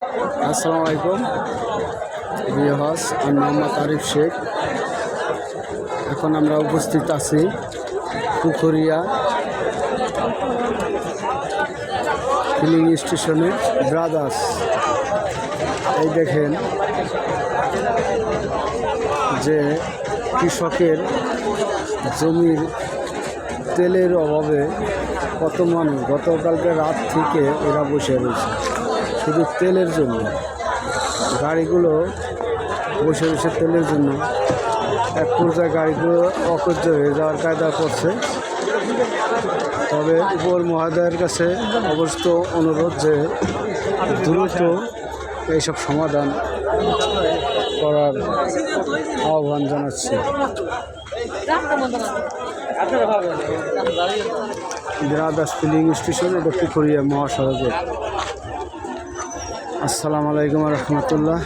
আসসালামু আলাইকুম ভিউয়ার্স, আমি মোহাম্মদ আরিফ শেখ। এখন আমরা উপস্থিত আছি পুখুরিয়া ফিলিং স্টেশনে ব্রাদার্স। এই দেখেন যে কৃষকের জমির তেলের অভাবে কত মানুষ গতকালকে রাত থেকে এরা বসে রয়েছে শুধু তেলের জন্য। গাড়িগুলো বসে বসে তেলের জন্য এক পর্যায়ে গাড়িগুলো অকর্য হয়ে যাওয়ার কায়দা করছে। তবে উপর মহোদয়ের কাছে অবশ্য অনুরোধ যে দ্রুত এইসব সমাধান করার আহ্বান জানাচ্ছি। ব্রাদার্স ফিলিং স্টেশন, এটা পুখুরিয়া মহাসড়কে। আসসালামু আলাইকুম রহমতুল্লাহ।